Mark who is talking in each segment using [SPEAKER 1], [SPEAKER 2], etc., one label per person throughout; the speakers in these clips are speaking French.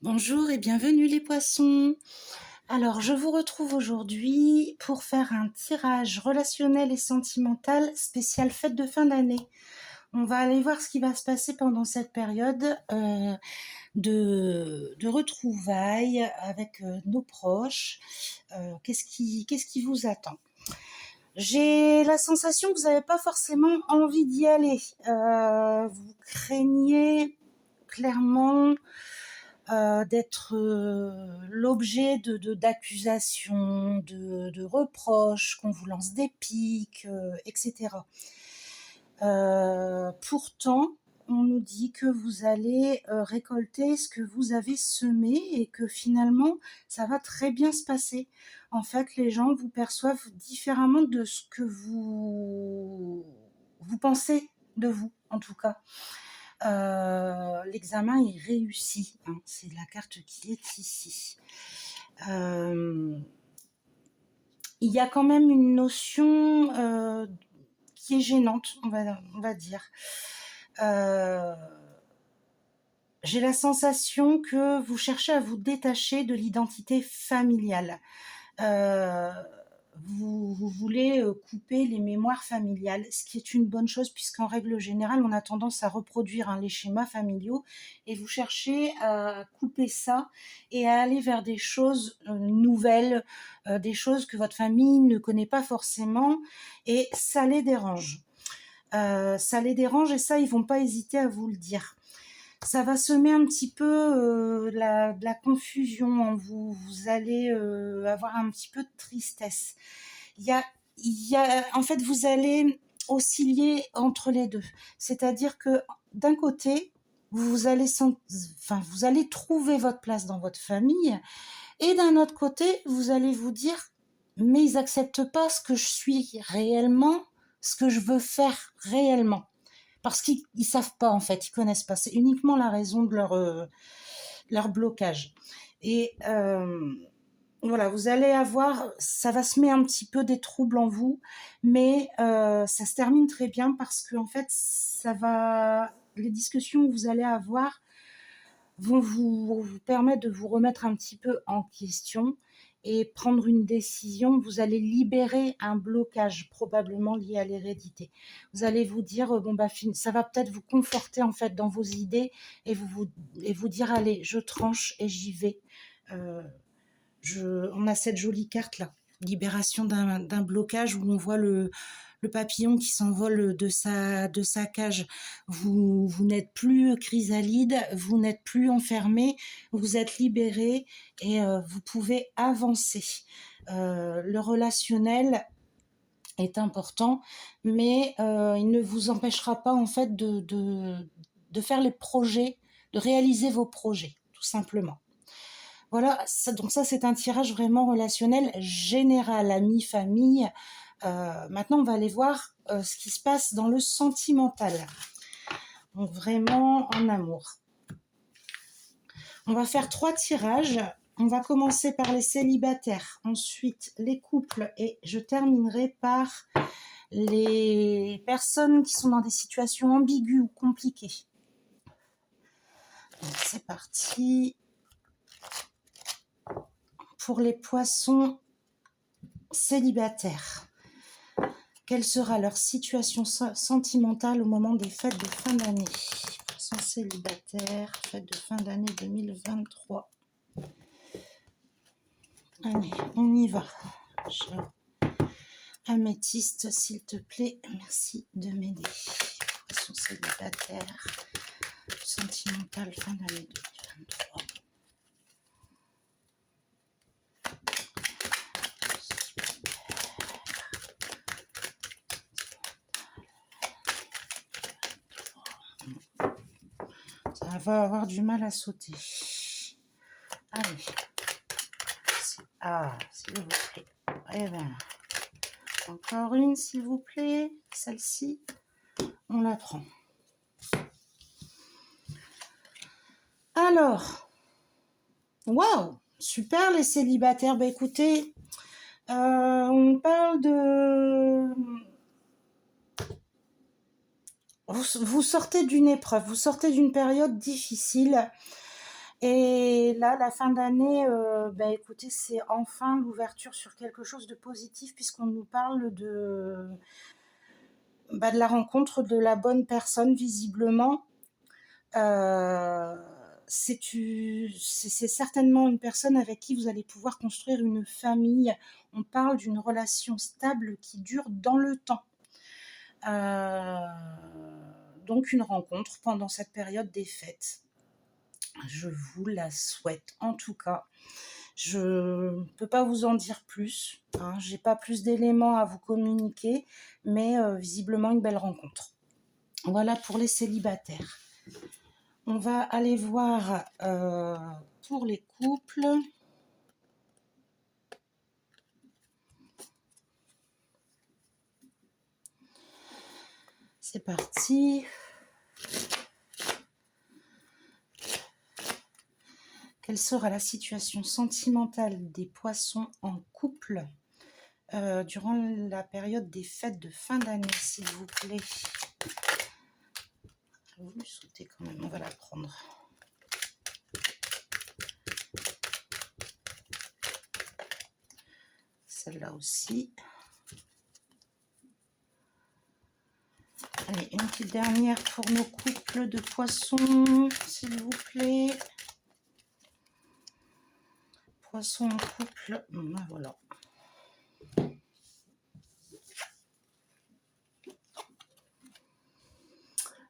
[SPEAKER 1] Bonjour et bienvenue les poissons. Alors, je vous retrouve aujourd'hui pour faire un tirage relationnel et sentimental spécial fête de fin d'année. On va aller voir ce qui va se passer pendant cette période de retrouvailles avec nos proches. Qu'est-ce qui vous attend? J'ai la sensation que vous n'avez pas forcément envie d'y aller. Vous craignez clairement d'être l'objet d'accusations, de reproches, qu'on vous lance des piques, etc. Pourtant, on nous dit que vous allez récolter ce que vous avez semé et que finalement, ça va très bien se passer. En fait, les gens vous perçoivent différemment de ce que vous pensez de vous, en tout cas. L'examen est réussi, hein, c'est la carte qui est ici. Il y a quand même une notion qui est gênante, on va dire. J'ai la sensation que vous cherchez à vous détacher de l'identité familiale. Vous voulez couper les mémoires familiales, ce qui est une bonne chose puisqu'en règle générale, on a tendance à reproduire les schémas familiaux et vous cherchez à couper ça et à aller vers des choses nouvelles, des choses que votre famille ne connaît pas forcément et ça les dérange. Ça les dérange et ça, ils vont pas hésiter à vous le dire. Ça va semer un petit peu de la confusion en vous. Vous allez avoir un petit peu de tristesse. En fait, vous allez osciller entre les deux. C'est-à-dire que d'un côté, vous allez trouver votre place dans votre famille, et d'un autre côté, vous allez vous dire, mais ils acceptent pas ce que je suis réellement, ce que je veux faire réellement. Parce qu'ils savent pas, en fait, ils connaissent pas. C'est uniquement la raison de leur blocage. Et voilà, vous allez avoir, ça va semer un petit peu des troubles en vous, mais ça se termine très bien parce que en fait, les discussions que vous allez avoir vont vous permettre de vous remettre un petit peu en question et prendre une décision. Vous allez libérer un blocage probablement lié à l'hérédité. Vous allez vous dire ça va peut-être vous conforter en fait dans vos idées et vous dire allez, je tranche et j'y vais. On a cette jolie carte là, libération d'un blocage où on voit le papillon qui s'envole de sa cage. Vous n'êtes plus chrysalide, vous n'êtes plus enfermé, vous êtes libéré et vous pouvez avancer. Le relationnel est important, mais il ne vous empêchera pas en fait de faire les projets, de réaliser vos projets, tout simplement. Voilà, donc ça c'est un tirage vraiment relationnel général, amis, famille. Maintenant on va aller voir ce qui se passe dans le sentimental, donc vraiment en amour. On va faire 3 tirages. On va commencer par les célibataires, ensuite les couples et je terminerai par les personnes qui sont dans des situations ambiguës ou compliquées. Donc, c'est parti. Pour les poissons célibataires, quelle sera leur situation sentimentale au moment des fêtes de fin d'année? Poissons célibataires, fêtes de fin d'année 2023. Allez, on y va. Améthyste, s'il te plaît, merci de m'aider. Poissons célibataires, sentimental, fin d'année 2023. Ça va avoir du mal à sauter. Allez. S'il vous plaît. Eh bien, encore une, s'il vous plaît. Celle-ci, on la prend. Alors, waouh, super les célibataires. Bah écoutez, on parle de... Vous sortez d'une épreuve, vous sortez d'une période difficile. Et là, la fin d'année, écoutez, c'est enfin l'ouverture sur quelque chose de positif puisqu'on nous parle de la rencontre de la bonne personne visiblement. Euh, c'est certainement une personne avec qui vous allez pouvoir construire une famille. On parle d'une relation stable qui dure dans le temps. Donc une rencontre pendant cette période des fêtes. Je vous la souhaite en tout cas. Je ne peux pas vous en dire plus. J'ai pas plus d'éléments à vous communiquer, mais visiblement une belle rencontre. Voilà pour les célibataires. On va aller voir pour les couples. C'est parti. Quelle sera la situation sentimentale des poissons en couple durant la période des fêtes de fin d'année, s'il vous plaît? J'ai voulu sauter quand même, on va la prendre. Celle-là aussi. Allez, une petite dernière pour nos couples de poissons, s'il vous plaît. Poissons en couple, voilà.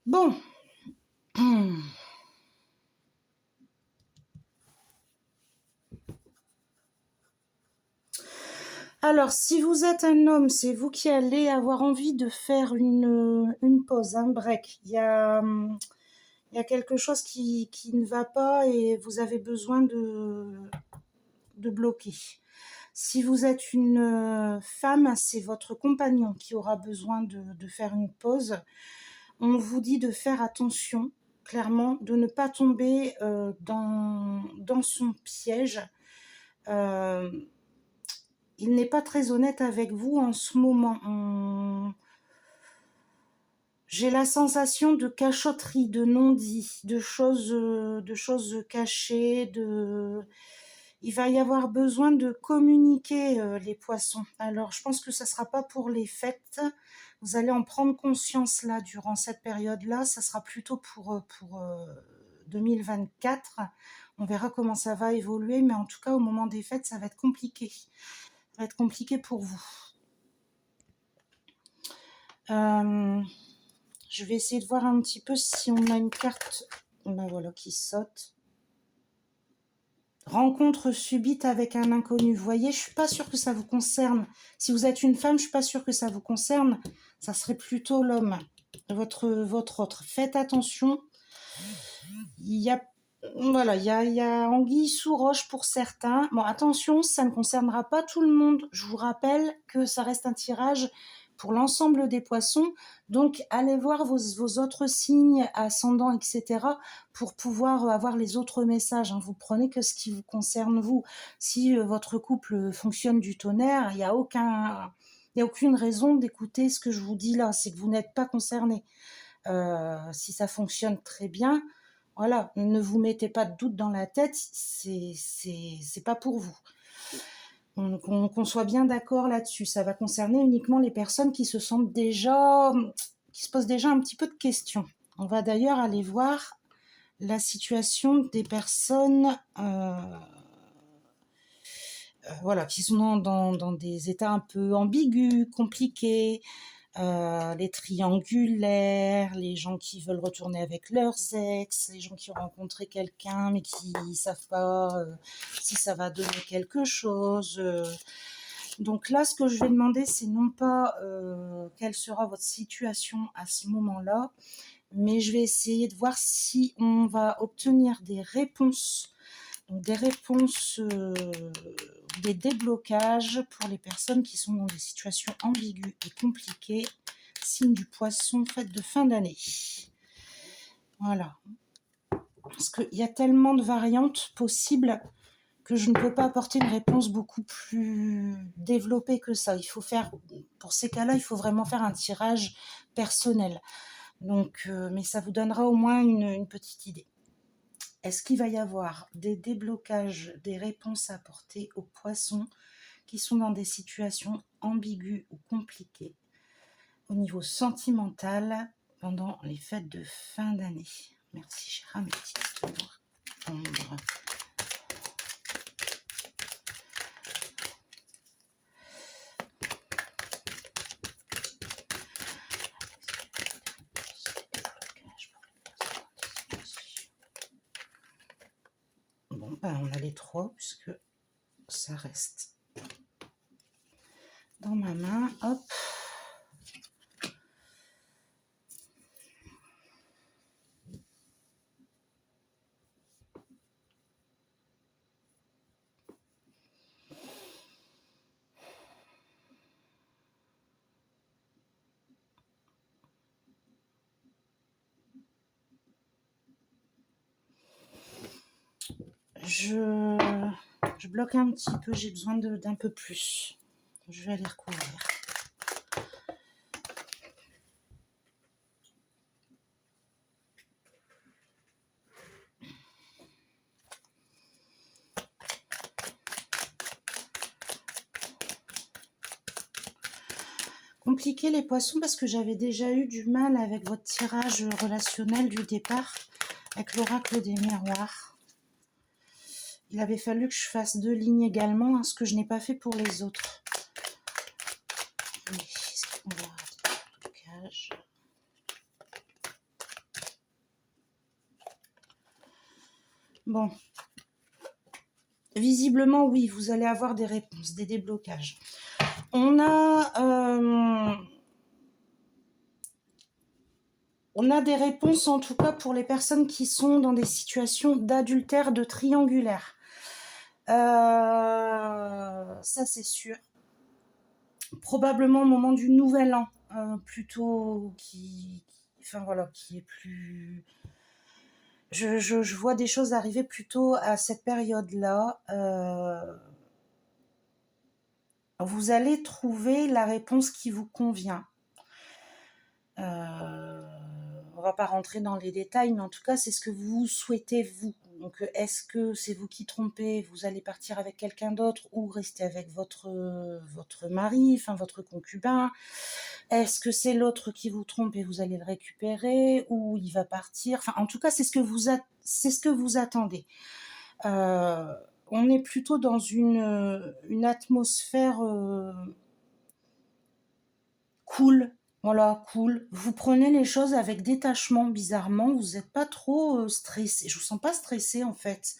[SPEAKER 1] Bon. Alors, si vous êtes un homme, c'est vous qui allez avoir envie de faire une pause, un break. Il y a quelque chose qui ne va pas et vous avez besoin de bloquer. Si vous êtes une femme, c'est votre compagnon qui aura besoin de faire une pause. On vous dit de faire attention, clairement, de ne pas tomber dans son piège. Il n'est pas très honnête avec vous en ce moment. J'ai la sensation de cachotterie, de non-dit, de choses cachées, il va y avoir besoin de communiquer les poissons. Alors, je pense que ça ne sera pas pour les fêtes. Vous allez en prendre conscience là, durant cette période-là. Ça sera plutôt pour 2024. On verra comment ça va évoluer, mais en tout cas, au moment des fêtes, ça va être compliqué. Ça va être compliqué pour vous. Je vais essayer de voir un petit peu si on a une carte voilà, qui saute. Rencontre subite avec un inconnu. Vous voyez, je ne suis pas sûre que ça vous concerne. Si vous êtes une femme, je ne suis pas sûre que ça vous concerne. Ça serait plutôt l'homme, votre autre. Faites attention. Il y a anguille sous roche pour certains. Bon, attention, ça ne concernera pas tout le monde. Je vous rappelle que ça reste un tirage pour l'ensemble des poissons. Donc, allez voir vos autres signes, ascendants, etc. pour pouvoir avoir les autres messages. Vous prenez que ce qui vous concerne, vous. Si votre couple fonctionne du tonnerre, il n'y a aucune raison d'écouter ce que je vous dis là. C'est que vous n'êtes pas concerné. Si ça fonctionne très bien, voilà, ne vous mettez pas de doute dans la tête, c'est pas pour vous. Qu'on soit bien d'accord là-dessus. Ça va concerner uniquement les personnes qui se posent déjà un petit peu de questions. On va d'ailleurs aller voir la situation des personnes qui sont dans des états un peu ambigus, compliqués. Les triangulaires, les gens qui veulent retourner avec leurs ex, les gens qui ont rencontré quelqu'un mais qui ne savent pas si ça va donner quelque chose. Donc là, ce que je vais demander, c'est non pas quelle sera votre situation à ce moment-là, mais je vais essayer de voir si on va obtenir des réponses. Donc des réponses, des déblocages pour les personnes qui sont dans des situations ambiguës et compliquées. Signe du poisson, fête de fin d'année. Voilà. Parce qu'il y a tellement de variantes possibles que je ne peux pas apporter une réponse beaucoup plus développée que ça. Pour ces cas-là, il faut vraiment faire un tirage personnel. Donc, mais ça vous donnera au moins une petite idée. est-ce qu'il va y avoir des déblocages, des réponses à apporter aux poissons qui sont dans des situations ambiguës ou compliquées au niveau sentimental pendant les fêtes de fin d'année? Merci, chère améthyste, de nous répondre. Bon, ben, on a les 3 puisque ça reste dans ma main. Hop. Je bloque un petit peu, j'ai besoin d'un peu plus. Je vais aller recouvrir. Compliqué les poissons parce que j'avais déjà eu du mal avec votre tirage relationnel du départ avec l'oracle des miroirs. Il avait fallu que je fasse 2 lignes également, ce que je n'ai pas fait pour les autres. Est-ce qu'on va avoir des blocages ? Bon. Visiblement, oui, vous allez avoir des réponses, des déblocages. On a des réponses, en tout cas, pour les personnes qui sont dans des situations d'adultère, de triangulaire. Ça, c'est sûr. Probablement au moment du nouvel an, plutôt qui est plus... Je vois des choses arriver plutôt à cette période-là. Vous allez trouver la réponse qui vous convient. On va pas rentrer dans les détails, mais en tout cas, c'est ce que vous souhaitez, vous. Donc, est-ce que c'est vous qui trompez, vous allez partir avec quelqu'un d'autre ou rester avec votre mari, enfin votre concubin? Est-ce que c'est l'autre qui vous trompe et vous allez le récupérer ou il va partir? Enfin, en tout cas, c'est ce que vous attendez. On est plutôt dans une atmosphère cool. Voilà, cool. Vous prenez les choses avec détachement, bizarrement. Vous n'êtes pas trop stressé. Je vous sens pas stressé, en fait.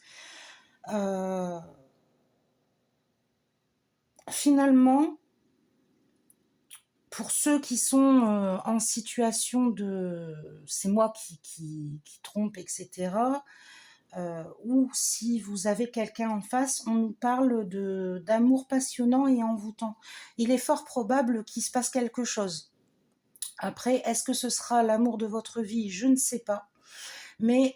[SPEAKER 1] Finalement, pour ceux qui sont en situation de « c'est moi qui trompe », etc., ou si vous avez quelqu'un en face, on nous parle d'amour passionnant et envoûtant. Il est fort probable qu'il se passe quelque chose. Après, est-ce que ce sera l'amour de votre vie? Je ne sais pas. Mais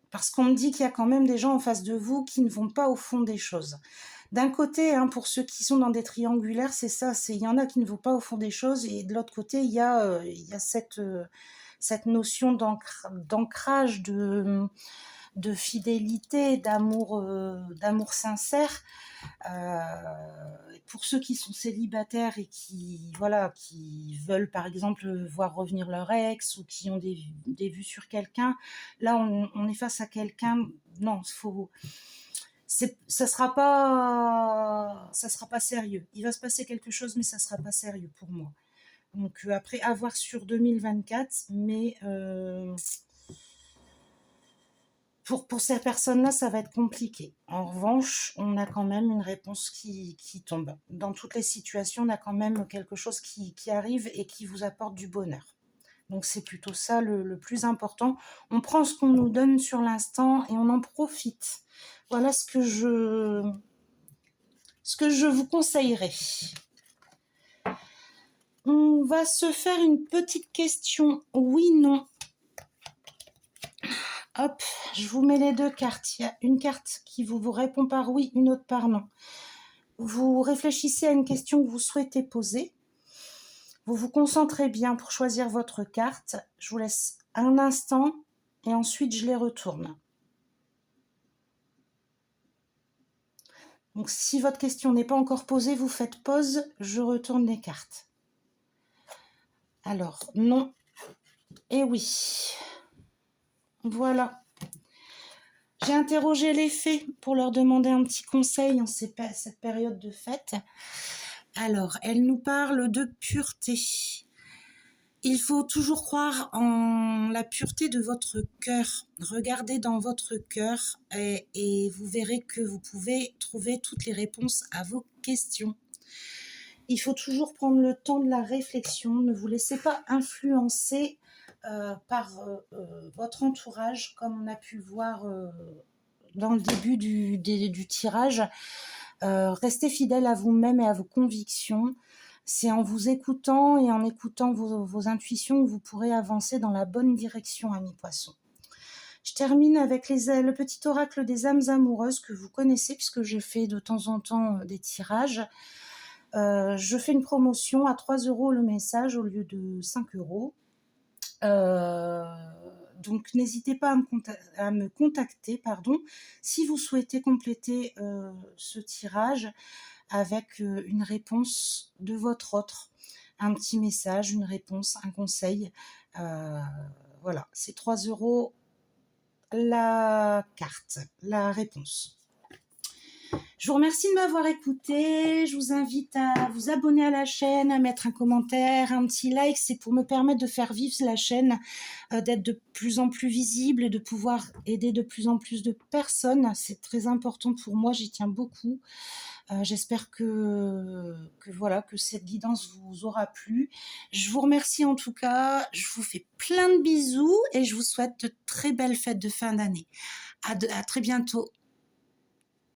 [SPEAKER 1] parce qu'on me dit qu'il y a quand même des gens en face de vous qui ne vont pas au fond des choses. D'un côté, pour ceux qui sont dans des triangulaires, c'est ça, il y en a qui ne vont pas au fond des choses, et de l'autre côté, il y a cette notion d'ancrage, de fidélité, d'amour sincère. Pour ceux qui sont célibataires et qui veulent par exemple voir revenir leur ex ou qui ont des vues sur quelqu'un, là on est face à quelqu'un. Non, ça sera pas sérieux. Il va se passer quelque chose, mais ça sera pas sérieux pour moi. Donc après, à voir sur 2024, mais pour ces personnes-là, ça va être compliqué. En revanche, on a quand même une réponse qui tombe. Dans toutes les situations, on a quand même quelque chose qui arrive et qui vous apporte du bonheur. Donc c'est plutôt ça le plus important. On prend ce qu'on nous donne sur l'instant et on en profite. Voilà ce que je vous conseillerais. On va se faire une petite question oui/non. Hop, je vous mets les 2 cartes. Il y a une carte qui vous répond par oui, une autre par non. Vous réfléchissez à une question que vous souhaitez poser. Vous vous concentrez bien pour choisir votre carte. Je vous laisse un instant et ensuite je les retourne. Donc si votre question n'est pas encore posée, vous faites pause, je retourne les cartes. Alors, non et oui. Voilà. J'ai interrogé les fées pour leur demander un petit conseil en cette période de fête. Alors, elles nous parlent de pureté. Il faut toujours croire en la pureté de votre cœur. Regardez dans votre cœur et vous verrez que vous pouvez trouver toutes les réponses à vos questions. Il faut toujours prendre le temps de la réflexion. Ne vous laissez pas influencer par votre entourage, comme on a pu le voir dans le début du tirage. Restez fidèle à vous-même et à vos convictions. C'est en vous écoutant et en écoutant vos intuitions que vous pourrez avancer dans la bonne direction, amis poissons. Je termine avec le petit oracle des âmes amoureuses que vous connaissez, puisque je fais de temps en temps des tirages. Je fais une promotion à 3 € le message au lieu de 5 €. Donc n'hésitez pas à me contacter, si vous souhaitez compléter ce tirage avec une réponse de votre autre, un petit message, une réponse, un conseil. Voilà, c'est 3 € la carte, la réponse. Je vous remercie de m'avoir écouté. Je vous invite à vous abonner à la chaîne, à mettre un commentaire, un petit like. C'est pour me permettre de faire vivre la chaîne, d'être de plus en plus visible et de pouvoir aider de plus en plus de personnes. C'est très important pour moi, j'y tiens beaucoup. J'espère que cette guidance vous aura plu. Je vous remercie en tout cas. Je vous fais plein de bisous et je vous souhaite de très belles fêtes de fin d'année. À très bientôt.